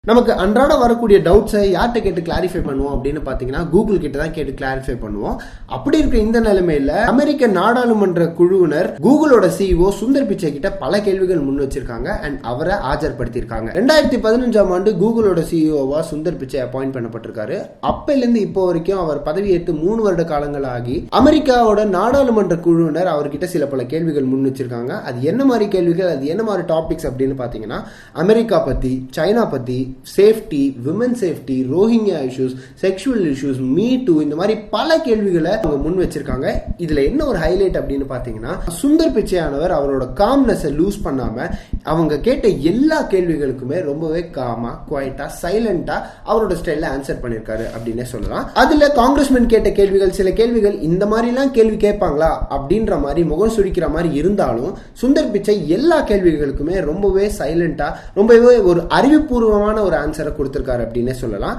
நமக்கு அன்றாட வரக்கூடிய டவுட்ஸை யார்கிட்ட கேட்டு கிளாரிஃபை பண்ணுவோம் அப்படின்னு பாத்தீங்கன்னா கூகுள் கிட்ட தான் கேட்டு கிளாரிஃபை பண்ணுவோம். அப்படி இருக்க இந்த நிலைமையில அமெரிக்க நாடாளுமன்ற குழுவினர் கூகுளோட சிஇஓ சுந்தர் பிச்சை கிட்ட பல கேள்விகள் முன் வச்சிருக்காங்க அண்ட் அவரை ஆஜர்படுத்தியிருக்காங்க. 2015 ஆண்டு கூகுளோட சிஇஓவா சுந்தர் பிச்சை அப்பாயிண்ட் பண்ணப்பட்டிருக்காரு. அப்பையிலிருந்து இப்போ வரைக்கும் அவர் பதவியேற்று 3 வருட காலங்கள் ஆகி அமெரிக்காவோட நாடாளுமன்ற குழுவினர் அவர்கிட்ட சில பல கேள்விகள் முன் வச்சிருக்காங்க. அது என்ன மாதிரி கேள்விகள், அது என்ன மாதிரி டாபிக்ஸ் அப்படின்னு பாத்தீங்கன்னா அமெரிக்கா பத்தி, சைனா பத்தி, safety, women safety, Rohingya issues, sexual issues, me too, இந்த மாதிரி பல கேள்விகளை அவங்க முன் வச்சிருக்காங்க. இதுல என்ன ஒரு ஹைலைட் அப்படின்னு பாத்தீங்கன்னா சுந்தர் பிச்சையானவர் அவரோட காம்னஸ் லூஸ் பண்ணாம அவங்க கேட்ட எல்லா கேள்விகளுக்குமே ரொம்பவே காமா, குவைட்டா, சைலண்டா அவரோட ஸ்டைல்ல ஆன்சர் பண்ணிருக்காரு அப்படின்னே சொல்லலாம். அதுல காங்கிரஸ்மேன் கேட்ட கேள்விகள், சில கேள்விகள் இந்த மாதிரி எல்லாம் கேள்வி கேட்பாங்களா அப்படின்ற மாதிரி முகம் சுடிக்கிற மாதிரி இருந்தாலும் சுந்தர் பிச்சை எல்லா கேள்விகளுக்குமே ரொம்பவே சைலண்டா, ரொம்பவே ஒரு அறிவுபூர்வமான ஒரு ஆன்சரை கொடுத்திருக்காரு அப்படின்னே சொல்லலாம்.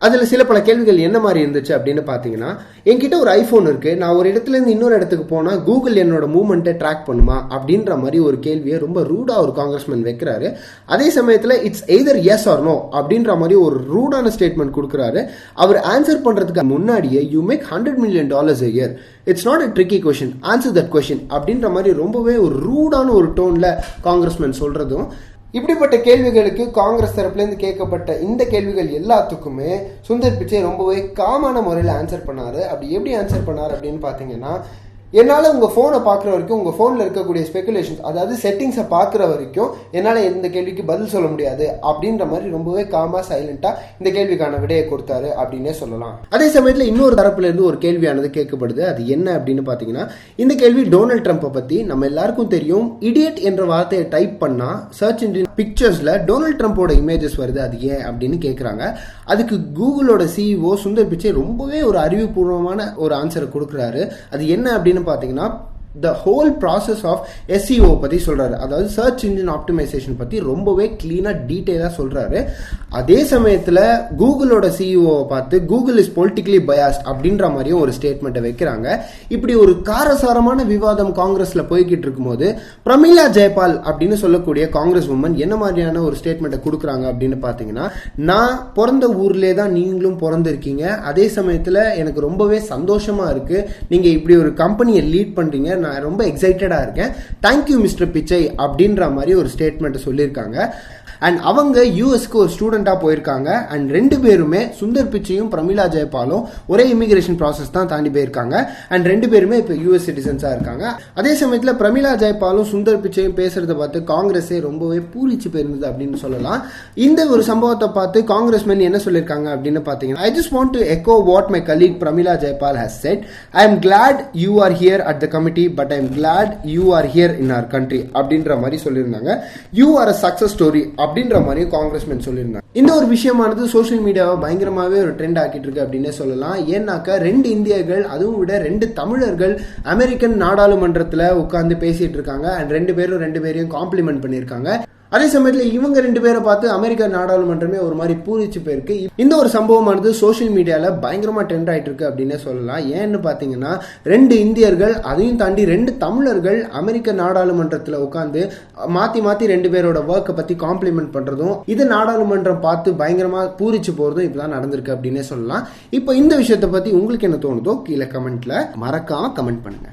அதுல சில பல கேள்விகள் என்ன மாதிரி இருந்துச்சு அப்படின்னு பாத்தீங்கன்னா, என்கிட்ட ஒரு ஐபோன் இருக்கு, நான் ஒரு இடத்துல இருந்து இன்னொரு இடத்துக்கு போனா கூகுள் என்னோட மூவ்மெண்ட்டை ட்ராக் பண்ணுமா அப்படின்ற மாதிரி ஒரு கேள்வியை ரொம்ப ரூடா ஒரு காங்கிரஸ்மேன் வைக்கிறாரு. அதே சமயத்துல it's either yes or no அப்படின்ற மாதிரி ஒரு ரூடான ஸ்டேட்மெண்ட் கொடுக்கிறாரு. அவர் ஆன்சர் பண்றதுக்கு முன்னாடியே you make $100 million a year, it's not a tricky question, answer that question அப்படின்ற மாதிரி ரொம்பவே ஒரு ரூடான ஒரு டோன்ல காங்கிரஸ்மேன் சொல்றதும், இப்படிப்பட்ட கேள்விகளுக்கு காங்கிரஸ் தரப்புல இருந்து கேட்கப்பட்ட இந்த கேள்விகள் எல்லாத்துக்குமே சுந்தர் பிச்சை ரொம்பவே காமான முறையில் ஆன்சர் பண்ணாரு. அப்படி எப்படி ஆன்சர் பண்ணாரு அப்படின்னு பாத்தீங்கன்னா, என்னால உங்க போனை பாக்குற வரைக்கும், உங்க போன்ல இருக்கக்கூடிய ஸ்பெகுலேஷன்ஸ், அதாவது செட்டிங்ஸை பாக்குற வரைக்கும் என்னால இந்த கேள்விக்கு பதில் சொல்ல முடியாது அப்படின்ற மாதிரி ரொம்பவே காமா, சைலண்டா இந்த கேள்விக்கான விடையை கொடுத்தாரு அப்படின்னே சொல்லலாம். அதே சமயத்துல இன்னொரு தரப்புல இருந்து ஒரு கேள்வியானது கேட்கப்படுது. அது என்ன அப்படின்னு பாத்தீங்கன்னா, இந்த கேள்வி டொனால்ட் ட்ரம்ப்பை பத்தி. நம்ம எல்லாருக்கும் தெரியும், இடியட் என்ற வார்த்தையை டைப் பண்ணா சர்ச் இன்ஜின் பிக்சர்ஸ்ல டொனால்ட் ட்ரம்போட இமேஜஸ் வருது, அது ஏன் அப்படின்னு கேட்கறாங்க. அதுக்கு கூகுளோட சிஇஓ சுந்தர் பிச்சை ரொம்பவே ஒரு அறிவுபூர்வமான ஒரு ஆன்சரை கொடுக்குறாரு. அது என்ன அப்படின்னு பாத்தீங்கன்னா, the whole process of SEO பத்தி சொல்றாரு. அதாவது சர்ச் இன்ஜின் ஆப்டிமைசேஷன் பத்தி ரொம்பவே கிளீனா டீடைலா சொல்றாரு. அதே சமயத்துல கூகுளோட சிஇஓ பார்த்து கூகுள் இஸ் பொலிட்டிக்கலி பயாஸ்ட் அப்படின்ற மாதிரியும் ஒரு ஸ்டேட்மெண்ட்டை வைக்கிறாங்க. இப்படி ஒரு காரசாரமான விவாதம் காங்கிரஸ்ல போய்கிட்டு இருக்கும்போது பிரமிளா ஜெயபால் அப்படின்னு சொல்லக்கூடிய காங்கிரஸ் உமன் என்ன மாதிரியான ஒரு ஸ்டேட்மெண்ட்டை கொடுக்குறாங்க அப்படின்னு பாத்தீங்கன்னா, நான் பிறந்த ஊர்லயே தான் நீங்களும் பிறந்திருக்கீங்க, அதே சமயத்துல எனக்கு ரொம்பவே சந்தோஷமா இருக்கு, நீங்க இப்படி ஒரு கம்பெனியை லீட் பண்றீங்க, நான் ரொம்ப எக்ஸைட்டடா இருக்கேன், தேங்க்யூ மிஸ்டர் பிச்சை அப்படின்ற மாதிரி ஒரு ஸ்டேட்மெண்ட் சொல்லியிருக்காங்க. அண்ட் அவங்க யூஎஸ்க்கு ஒரு ஸ்டூடெண்டா போயிருக்காங்க. அண்ட் 2 பேருமே, சுந்தர் பிச்சையும் பிரமிளா ஜெயபாலும் ஒரே இமிகிரேஷன் ப்ராசஸ் தான் தாண்டி போயிருக்காங்க. அண்ட் 2 பேருமே இப்போ யூஎஸ் சிட்டிசன்ஸா இருக்காங்க. அதே சமயத்தில் பிரமிளா ஜெயபாலும் சுந்தர் பிச்சையும் பேசுறதை பார்த்து காங்கிரஸே ரொம்பவே பூரிச்சு போயிருந்தது அப்படின்னு சொல்லலாம். இந்த ஒரு சம்பவத்தை பார்த்து காங்கிரஸ்மேன் என்ன சொல்லியிருக்காங்க அப்படின்னு பார்த்தீங்கன்னா, I just want to echo what my colleague Pramila Jayapal has said. I am glad you are here at the committee, but I am glad you are here in our country அப்படின்ற மாதிரி சொல்லியிருந்தாங்க. You are a success story அப்படின்ற மாதிரி congressman சொல்லியிருந்தாங்க. இந்த ஒரு விஷயமானது social மீடியாவை பயங்கரமாவே ஒரு ட்ரெண்ட் ஆக்கிட்டு இருக்கு அப்படின்னே சொல்லலாம். ஏன்னாக்கா 2 இந்தியர்கள், அதுவும் விட 2 தமிழர்கள் அமெரிக்கன் நாடாளுமன்றத்துல உட்கார்ந்து பேசிட்டு இருக்காங்க. அண்ட் 2 பேரும் 2 பேரையும் காம்ப்ளிமெண்ட் பண்ணியிருக்காங்க. அதே சமயத்தில் இவங்க 2 பேரை பார்த்து அமெரிக்கா நாடாளுமன்றமே ஒரு மாதிரி பூரிச்சு போயிருக்கு. இந்த ஒரு சம்பவமானது சோசியல் மீடியால பயங்கரமா ட்ரெண்ட் ஆயிட்டு இருக்கு அப்படின்னே சொல்லலாம். ஏன்னு பாத்தீங்கன்னா, 2 இந்தியர்கள், அதையும் தாண்டி 2 தமிழர்கள் அமெரிக்க நாடாளுமன்றத்துல உட்கார்ந்து மாத்தி மாத்தி 2 பேரோட ஒர்க்கை பத்தி காம்ப்ளிமெண்ட் பண்றதும், இது நாடாளுமன்றம் பார்த்து பயங்கரமா பூரிச்சு போறதும் இப்பதான் நடந்திருக்கு அப்படின்னே சொல்லலாம். இப்போ இந்த விஷயத்தை பத்தி உங்களுக்கு என்ன தோணுதோ கீழே கமெண்ட்ல மறக்காம கமெண்ட் பண்ணுங்க.